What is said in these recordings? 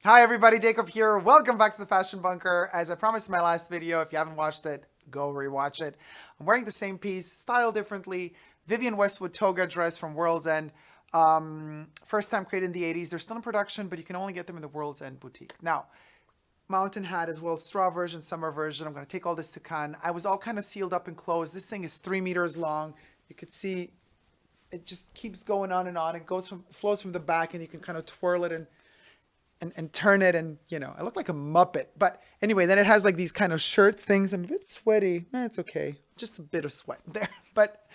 Hi everybody, Dacob here. Welcome back to the Fashion Bunker. As I promised in my last video, if you haven't watched it, go rewatch it. I'm wearing the same piece, styled differently. Vivienne Westwood toga dress from World's End. First time created in the 80s. They're still in production, but you can only get them in the World's End boutique. Now, mountain hat as well, straw version, summer version. I'm going to take all this to Cannes. I was all kind of sealed up and closed. This thing is 3 meters long. You could see it just keeps going on and on. It flows from the back, and you can kind of twirl it and turn it, and I look like a Muppet. But anyway, then it has like these kind of shirt things. I'm a bit sweaty. It's okay. Just a bit of sweat there. But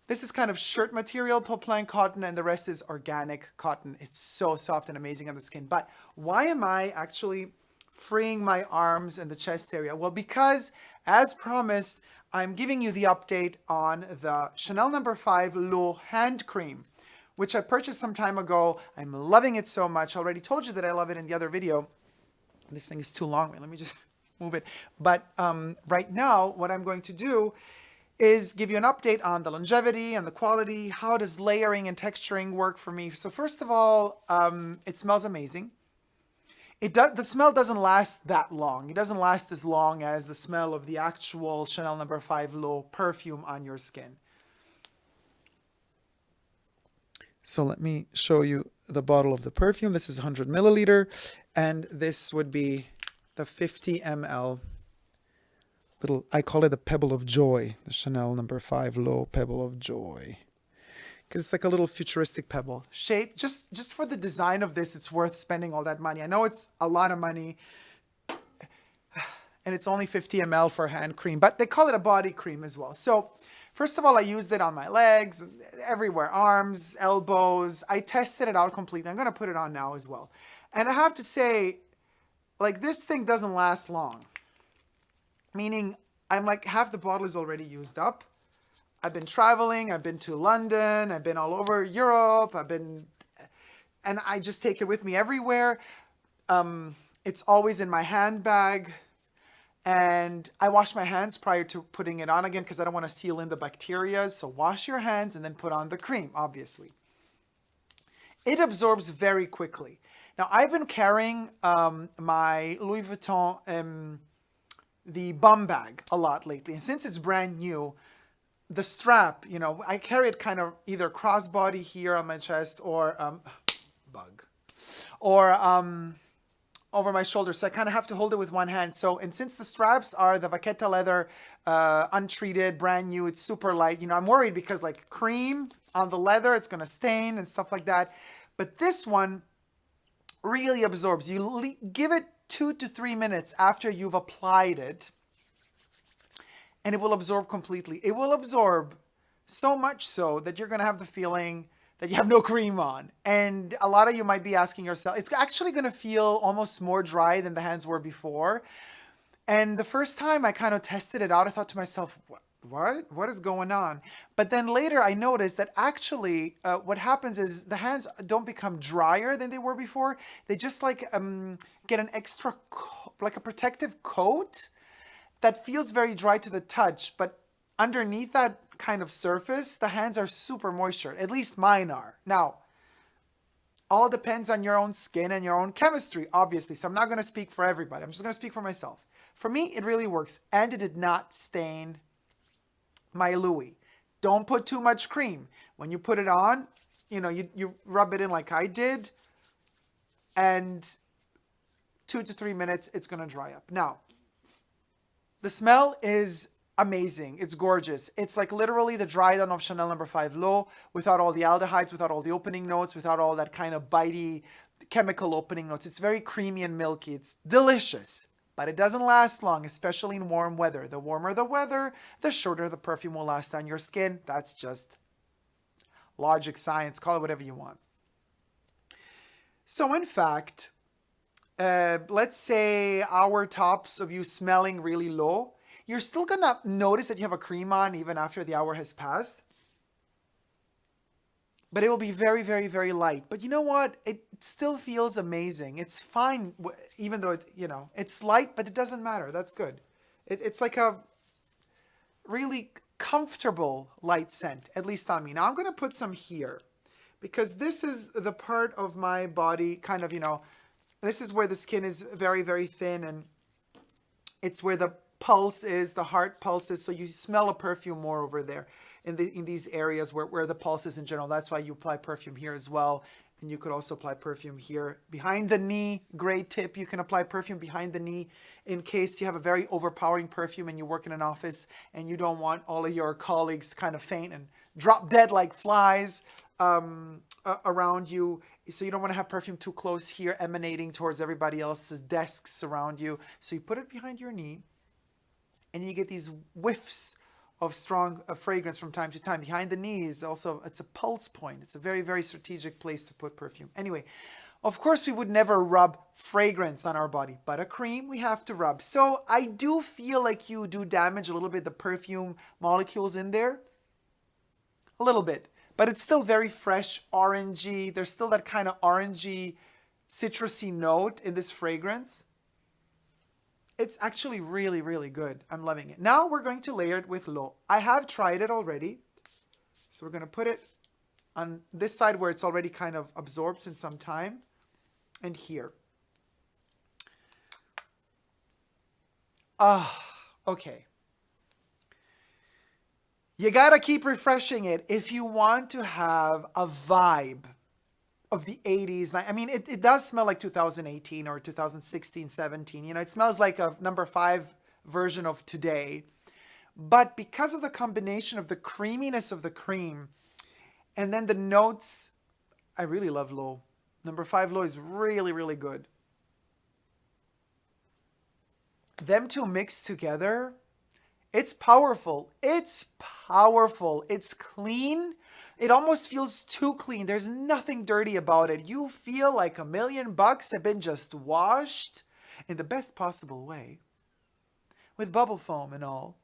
this is kind of shirt material, poplin cotton, and the rest is organic cotton. It's so soft and amazing on the skin. But why am I actually freeing my arms and the chest area? Well, because as promised, I'm giving you the update on the Chanel No. 5 L'Eau hand cream, which I purchased some time ago. I'm loving it so much. I already told you that I love it in the other video. This thing is too long. Let me just move it. But right now, what I'm going to do is give you an update on the longevity and the quality. How does layering and texturing work for me? So first of all, it smells amazing. The smell doesn't last that long. It doesn't last as long as the smell of the actual Chanel No. 5 L'Eau perfume on your skin. So let me show you the bottle of the perfume. This is 100 milliliter, and this would be the 50 ml little, I call it a pebble of joy, the Chanel No. 5 L'Eau pebble of joy. Because it's like a little futuristic pebble. Shape, just for the design of this, it's worth spending all that money. I know it's a lot of money, and it's only 50 ml for hand cream, but they call it a body cream as well. So first of all, I used it on my legs, everywhere, arms, elbows. I tested it out completely. I'm going to put it on now as well. And I have to say, like, this thing doesn't last long. Meaning, I'm like, half the bottle is already used up. I've been traveling. I've been to London. I've been all over Europe. And I just take it with me everywhere. It's always in my handbag. And I wash my hands prior to putting it on again because I don't want to seal in the bacteria. So wash your hands and then put on the cream, obviously. It absorbs very quickly. Now, I've been carrying my Louis Vuitton, the bum bag a lot lately. And since it's brand new, the strap, I carry it kind of either crossbody here on my chest or, over my shoulder, so I kind of have to hold it with one hand. So, and since the straps are the vaqueta leather, untreated, brand new, it's super light. I'm worried because like cream on the leather, it's going to stain and stuff like that. But this one really absorbs. You give it 2 to 3 minutes after you've applied it, and it will absorb completely. It will absorb so much so that you're going to have the feeling that you have no cream on. And a lot of you might be asking yourself, it's actually going to feel almost more dry than the hands were before. And the first time I kind of tested it out, I thought to myself, what is going on? But then later I noticed that actually what happens is the hands don't become drier than they were before. They just like get an extra, like a protective coat that feels very dry to the touch. But underneath that kind of surface, the hands are super moisture. At least mine are. Now, all depends on your own skin and your own chemistry, obviously. So I'm not going to speak for everybody. I'm just going to speak for myself. For me, it really works. And it did not stain my Louis. Don't put too much cream. When you put it on, you rub it in like I did. And 2 to 3 minutes, it's going to dry up. Now, the smell is amazing. It's gorgeous. It's like literally the dry down of Chanel No. 5 L'Eau without all the aldehydes, without all the opening notes, without all that kind of bitey chemical opening notes. It's very creamy and milky. It's delicious, but it doesn't last long, especially in warm weather. The warmer the weather, the shorter the perfume will last on your skin. That's just logic, science, call it whatever you want. So in fact, let's say hour tops of you smelling really low, you're still going to notice that you have a cream on even after the hour has passed. But it will be very, very, very light. But you know what? It still feels amazing. It's fine, even though, it's light, but it doesn't matter. That's good. It's like a really comfortable light scent, at least on me. Now I'm going to put some here because this is the part of my body kind of, This is where the skin is very, very thin, and it's where the pulse is, the heart pulses. So you smell a perfume more over there in these areas where the pulse is in general. That's why you apply perfume here as well. And you could also apply perfume here behind the knee. Great tip. You can apply perfume behind the knee in case you have a very overpowering perfume and you work in an office and you don't want all of your colleagues to kind of faint and drop dead like flies around you. So you don't want to have perfume too close here, emanating towards everybody else's desks around you. So you put it behind your knee and you get these whiffs of strong fragrance from time to time. Behind the knees, also, it's a pulse point. It's a very, very strategic place to put perfume. Anyway, of course, we would never rub fragrance on our body, but a cream we have to rub. So I do feel like you do damage a little bit the perfume molecules in there. A little bit. But it's still very fresh, orangey. There's still that kind of orangey, citrusy note in this fragrance. It's actually really, really good. I'm loving it. Now we're going to layer it with l'eau. I have tried it already. So we're going to put it on this side where it's already kind of absorbed since some time. And here. Okay. You got to keep refreshing it if you want to have a vibe of the 80s. I mean, it does smell like 2018 or 2016, 17. You know, it smells like a number 5 version of today. But because of the combination of the creaminess of the cream and then the notes, I really love l'eau. Number 5 l'eau is really, really good. Them two mixed together, it's powerful. It's powerful. It's clean. It almost feels too clean. There's nothing dirty about it. You feel like $1 million have been just washed in the best possible way with bubble foam and all.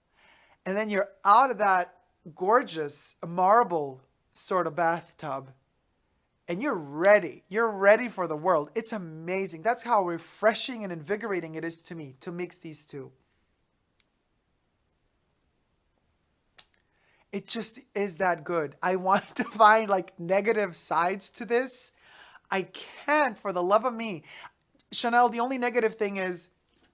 And then you're out of that gorgeous marble sort of bathtub and you're ready. You're ready for the world. It's amazing. That's how refreshing and invigorating it is to me to mix these two. It just is that good. I want to find like negative sides to this. I can't for the love of me. Chanel, the only negative thing is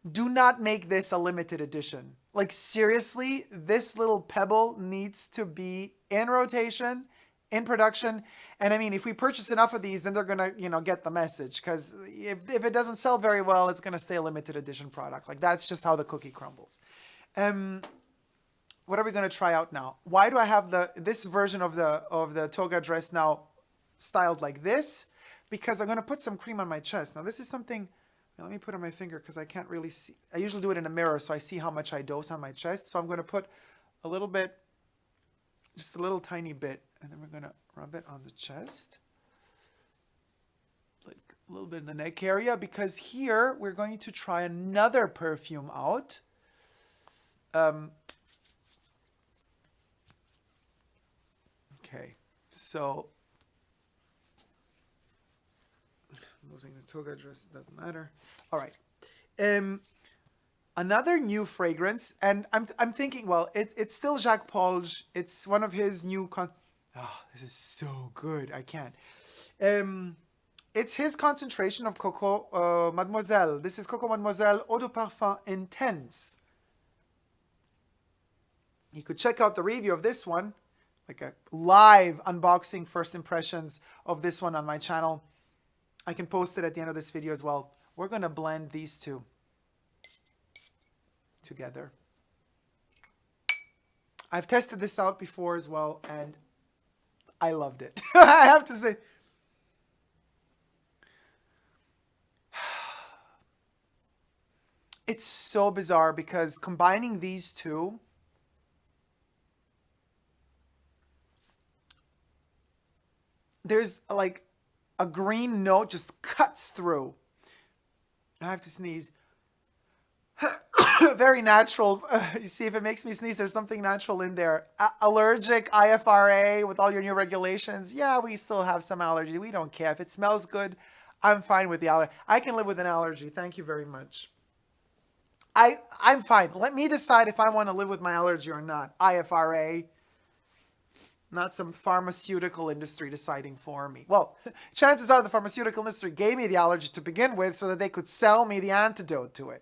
do not make this a limited edition. Like seriously, this little pebble needs to be in rotation, in production. And I mean, if we purchase enough of these, then they're going to, you know, get the message. Because if it doesn't sell very well, it's going to stay a limited edition product. Like that's just how the cookie crumbles. What are we going to try out now? Why do I have this version of the toga dress now styled like this? Because I'm going to put some cream on my chest. Now this is something, let me put on my finger because I can't really see. I usually do it in a mirror so I see how much I dose on my chest. So I'm going to put a little bit, just a little tiny bit, and then we're going to rub it on the chest. Like a little bit in the neck area, because here we're going to try another perfume out. Okay, so I'm losing the toga dress, it doesn't matter. All right. Another new fragrance, and I'm thinking, well, it's still Jacques Paul's. It's one of his new this is so good. I can't. It's his concentration of COCO Mademoiselle. This is COCO Mademoiselle Eau de Parfum Intense. You could check out the review of this one, like a live unboxing first impressions of this one on my channel. I can post it at the end of this video as well. We're going to blend these two together. I've tested this out before as well, and I loved it. I have to say. It's so bizarre because combining these two, there's like a green note just cuts through. I have to sneeze. Very natural. You see, if it makes me sneeze, there's something natural in there. Allergic, IFRA, with all your new regulations. Yeah, we still have some allergy. We don't care. If it smells good, I'm fine with the allergy. I can live with an allergy. Thank you very much. I'm fine. Let me decide if I want to live with my allergy or not. IFRA. Not some pharmaceutical industry deciding for me. Well, chances are the pharmaceutical industry gave me the allergy to begin with so that they could sell me the antidote to it.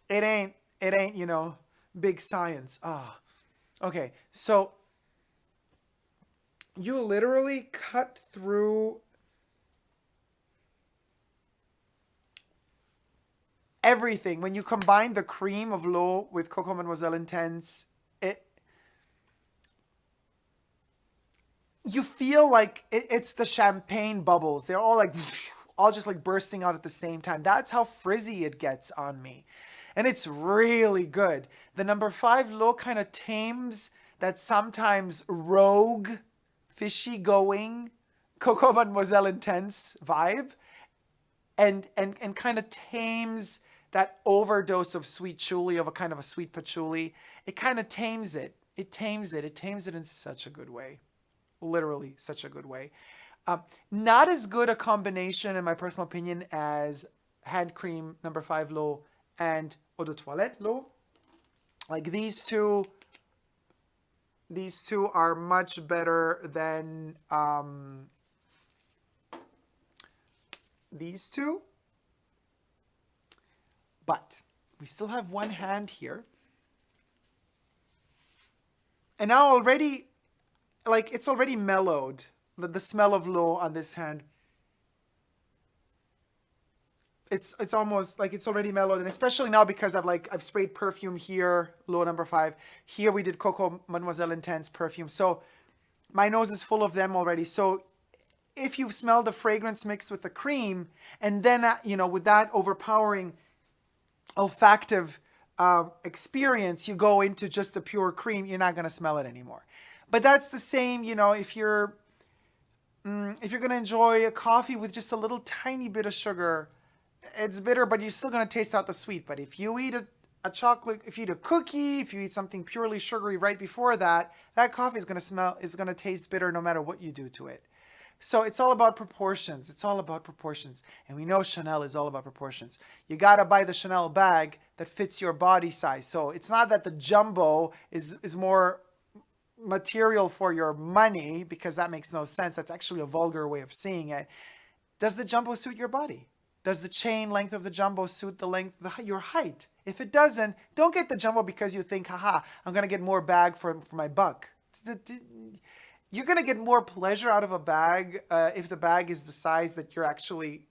It ain't, you know, big science. Ah. Okay, so you literally cut through everything. When you combine the cream of L'Eau with COCO Mademoiselle Intense, you feel like it's the champagne bubbles. They're all like, all just like bursting out at the same time. That's how frizzy it gets on me. And it's really good. The number 5 L'Eau kind of tames that sometimes rogue, fishy going COCO Mademoiselle Intense vibe. And kind of tames that overdose of sweet chuli, of a kind of a sweet patchouli. It kind of tames it. It tames it. It tames it in such a good way. Literally such a good way. Not as good a combination, in my personal opinion, as hand cream number 5 L'Eau and eau de toilette L'Eau. Like these two are much better than these two. But we still have one hand here. And now already, like, it's already mellowed. The smell of L'Eau on this hand. It's almost like it's already mellowed. And especially now because I've sprayed perfume here, L'Eau number 5. Here we did COCO Mademoiselle Intense perfume. So my nose is full of them already. So if you smell the fragrance mixed with the cream, and then, you know, with that overpowering olfactive experience, you go into just the pure cream, you're not going to smell it anymore. But that's the same, you know, if you're going to enjoy a coffee with just a little tiny bit of sugar, it's bitter, but you're still going to taste out the sweet. But if you eat a chocolate, if you eat a cookie, if you eat something purely sugary right before that, that coffee is going to taste bitter no matter what you do to it. So it's all about proportions. It's all about proportions. And we know Chanel is all about proportions. You got to buy the Chanel bag that fits your body size. So it's not that the jumbo is more material for your money, because that makes no sense. That's actually a vulgar way of seeing it. Does the jumbo suit your body? Does the chain length of the jumbo suit the length, your height? If it doesn't, don't get the jumbo because you think, haha, I'm going to get more bag for my buck. You're going to get more pleasure out of a bag if the bag is the size that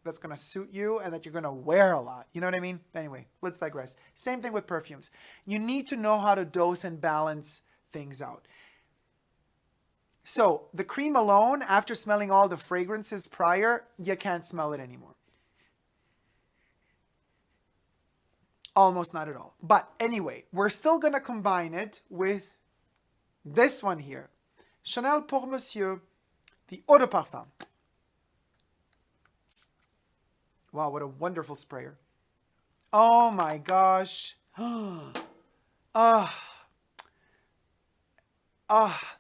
that's going to suit you and that you're going to wear a lot. You know what I mean? Anyway, let's digress. Same thing with perfumes. You need to know how to dose and balance things out. So the cream alone, after smelling all the fragrances prior, you can't smell it anymore. Almost not at all. But anyway, we're still going to combine it with this one here. Chanel Pour Monsieur, the Eau de Parfum. Wow, what a wonderful sprayer. Oh my gosh.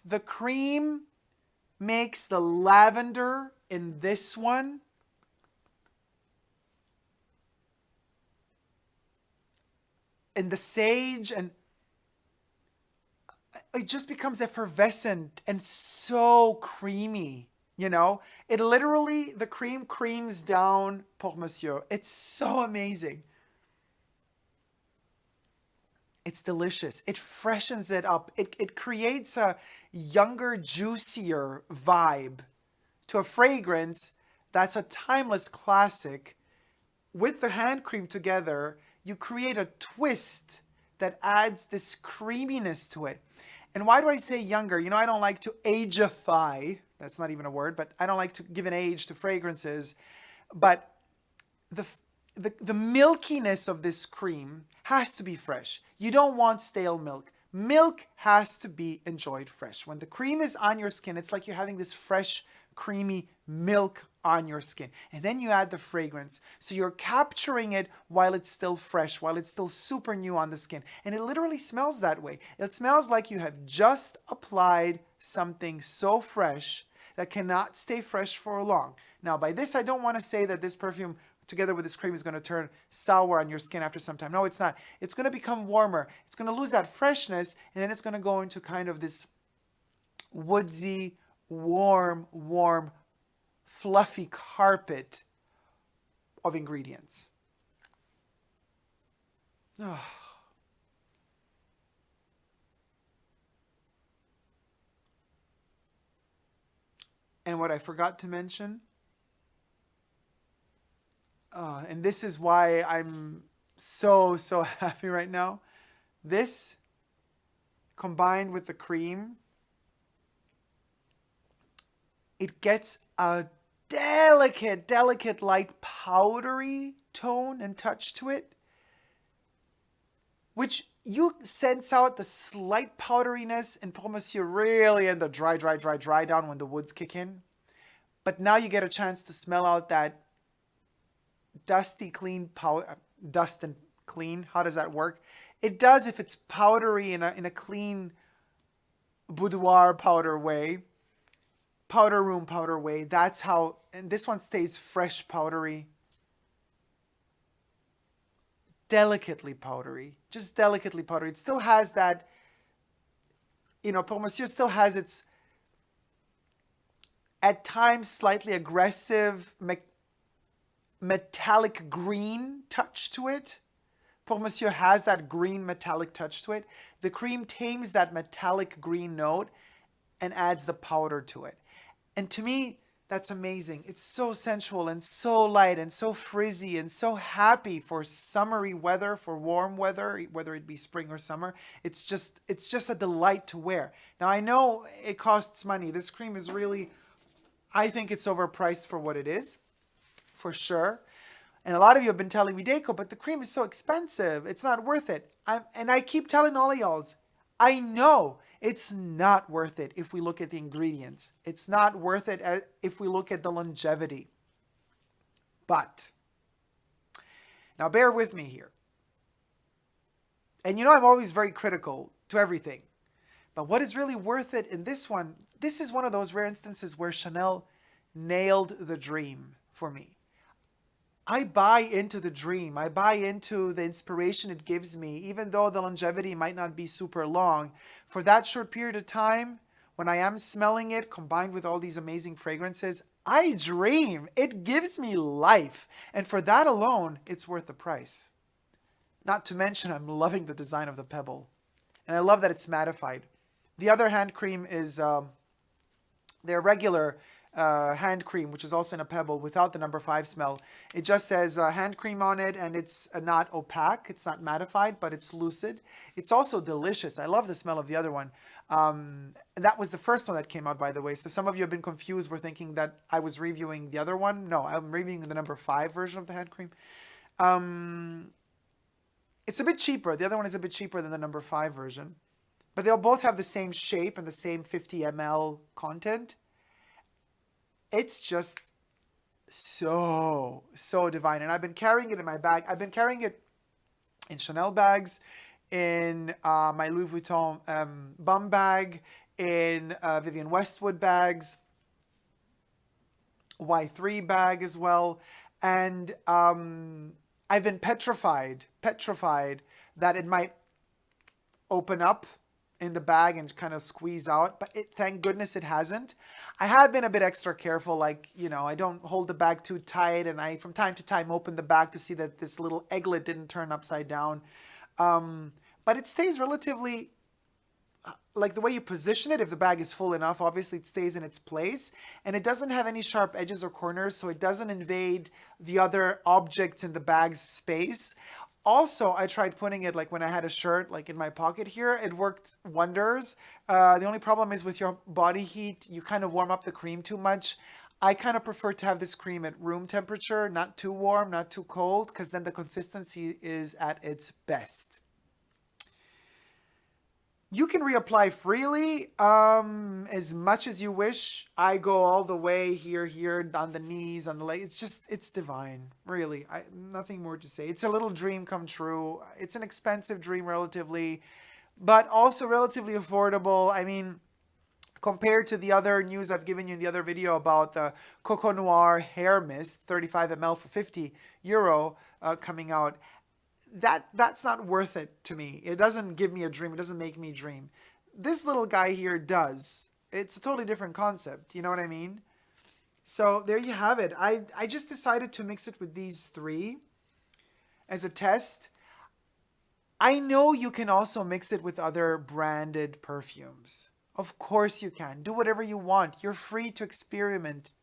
The cream makes the lavender in this one and the sage, and it just becomes effervescent and so creamy, you know? It literally, the cream creams down Pour Monsieur. It's so amazing. It's delicious. It freshens it up. It creates a younger, juicier vibe to a fragrance that's a timeless classic. With the hand cream together, you create a twist that adds this creaminess to it. And why do I say younger? You know, I don't like to ageify. That's not even a word, but I don't like to give an age to fragrances. But the milkiness of this cream has to be fresh. You don't want stale milk. Milk has to be enjoyed fresh. When the cream is on your skin, it's like you're having this fresh, creamy milk on your skin. And then you add the fragrance. So you're capturing it while it's still fresh, while it's still super new on the skin. And it literally smells that way. It smells like you have just applied something so fresh that cannot stay fresh for long. Now, by this, I don't want to say that this perfume together with this cream is going to turn sour on your skin after some time. No, it's not. It's going to become warmer. It's going to lose that freshness, and then it's going to go into kind of this woodsy, warm, fluffy carpet of ingredients. Oh. And what I forgot to mention, and this is why I'm so happy right now. This combined with the cream, it gets a delicate light powdery tone and touch to it, which you sense out the slight powderiness in Pour Monsieur really in the dry down when the woods kick in. But now you get a chance to smell out that dusty, clean powder, dust and clean. How does that work? It does if it's powdery in a clean boudoir powder way, powder room powder way. That's how, and this one stays fresh powdery. Delicately powdery, just delicately powdery. It still has that, Pour Monsieur still has its, at times, slightly aggressive, metallic green touch to it. Pour Monsieur has that green metallic touch to it. The cream tames that metallic green note and adds the powder to it. And to me, that's amazing. It's so sensual and so light and so frizzy and so happy for summery weather, for warm weather, whether it be spring or summer. It's just a delight to wear. Now, I know it costs money. This cream is really, I think it's overpriced for what it is, for sure. And a lot of you have been telling me, Dacob, but the cream is so expensive. It's not worth it. And I keep telling all of y'all, I know it's not worth it if we look at the ingredients. It's not worth it if we look at the longevity. But, now bear with me here. And I'm always very critical to everything. But what is really worth it in this one, this is one of those rare instances where Chanel nailed the dream for me. I buy into the dream. I buy into the inspiration it gives me, even though the longevity might not be super long. For that short period of time, when I am smelling it, combined with all these amazing fragrances, I dream. It gives me life. And for that alone, it's worth the price. Not to mention, I'm loving the design of the pebble. And I love that it's mattified. The other hand cream is their regular hand cream, which is also in a pebble without the number 5 smell. It just says hand cream on it, and it's not opaque. It's not mattified, but it's lucid. It's also delicious. I love the smell of the other one. And that was the first one that came out, by the way. So some of you have been confused. Were thinking that I was reviewing the other one. No, I'm reviewing the number 5 version of the hand cream. It's a bit cheaper. The other one is a bit cheaper than the number 5 version. But they'll both have the same shape and the same 50 ml content. It's just so divine. And I've been carrying it in my bag. I've been carrying it in Chanel bags, in my Louis Vuitton bum bag, in Vivienne Westwood bags, Y3 bag as well. And I've been petrified that it might open up in the bag and kind of squeeze out, but thank goodness it hasn't. I have been a bit extra careful, like, I don't hold the bag too tight, and I from time to time open the bag to see that this little egglet didn't turn upside down. But it stays relatively, like the way you position it, if the bag is full enough, obviously it stays in its place, and it doesn't have any sharp edges or corners, so it doesn't invade the other objects in the bag's space. Also, I tried putting it like when I had a shirt like in my pocket here. It worked wonders. The only problem is with your body heat, you kind of warm up the cream too much. I kind of prefer to have this cream at room temperature, not too warm, not too cold, because then the consistency is at its best. You can reapply freely as much as you wish. I go all the way here, on the knees, on the legs. It's divine, really. Nothing more to say. It's a little dream come true. It's an expensive dream relatively, but also relatively affordable. I mean, compared to the other news I've given you in the other video about the Coco Noir Hair Mist, 35 ml for €50 coming out. That's not worth it to me. It doesn't give me a dream. It doesn't make me dream. This little guy here does. It's a totally different concept. You know what I mean? So there you have it. I just decided to mix it with these three as a test. I know you can also mix it with other branded perfumes. Of course you can. Do whatever you want. You're free to experiment.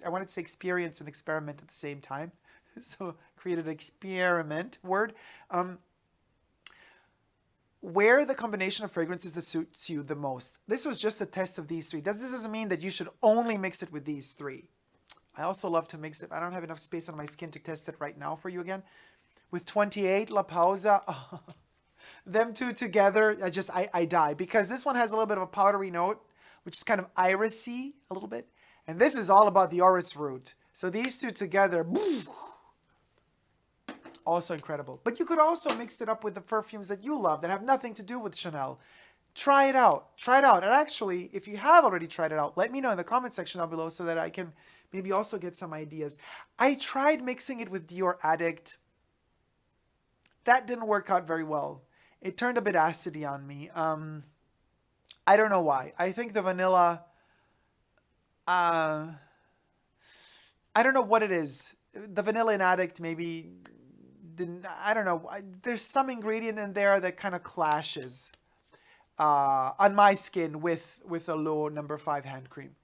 I wanted to say experience and experiment at the same time. So create an experiment word. Wear the combination of fragrances that suits you the most. This was just a test of these three. This doesn't mean that you should only mix it with these three. I also love to mix it. I don't have enough space on my skin to test it right now for you again. With 28 La Pausa, oh, them two together, I die. Because this one has a little bit of a powdery note, which is kind of irisy a little bit. And this is all about the orris root. So these two together, also incredible. But you could also mix it up with the perfumes that you love that have nothing to do with Chanel. Try it out. Try it out. And actually, if you have already tried it out, let me know in the comment section down below so that I can maybe also get some ideas. I tried mixing it with Dior Addict. That didn't work out very well. It turned a bit acidy on me. I don't know why. I think the vanilla... I don't know what it is. The vanilla in Addict maybe... I don't know. There's some ingredient in there that kind of clashes on my skin with a low number 5 hand cream.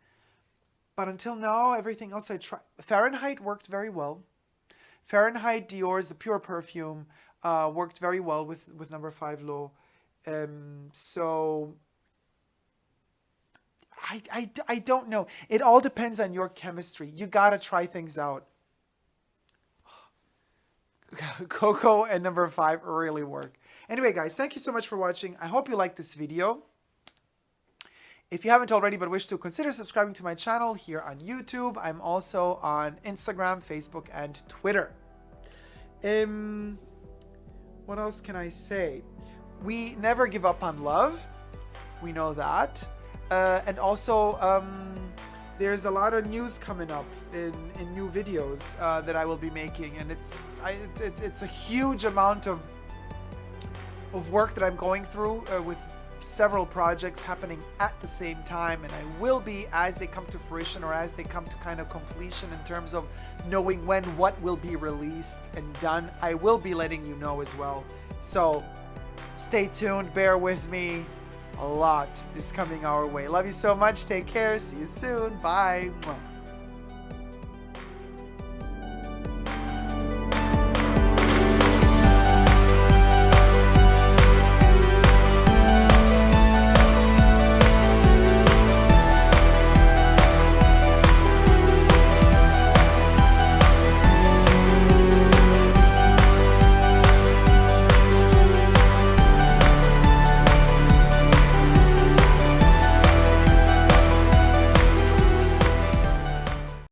But until now, everything else I tried. Fahrenheit worked very well. Fahrenheit Dior's, the pure perfume, worked very well with number 5 low. So I don't know. It all depends on your chemistry. You gotta try things out. Coco and number 5 really work. Anyway, guys, thank you so much for watching. I hope you liked this video. If you haven't already but wish to, consider subscribing to my channel here on YouTube. I'm also on Instagram, Facebook, and Twitter. What else can I say? We never give up on love. We know that. And also, there's a lot of news coming up in new videos that I will be making, and it's a huge amount of work that I'm going through with several projects happening at the same time, and I will be, as they come to fruition or as they come to kind of completion in terms of knowing when what will be released and done, I will be letting you know as well. So stay tuned, bear with me. A lot is coming our way. Love you so much. Take care. See you soon. Bye.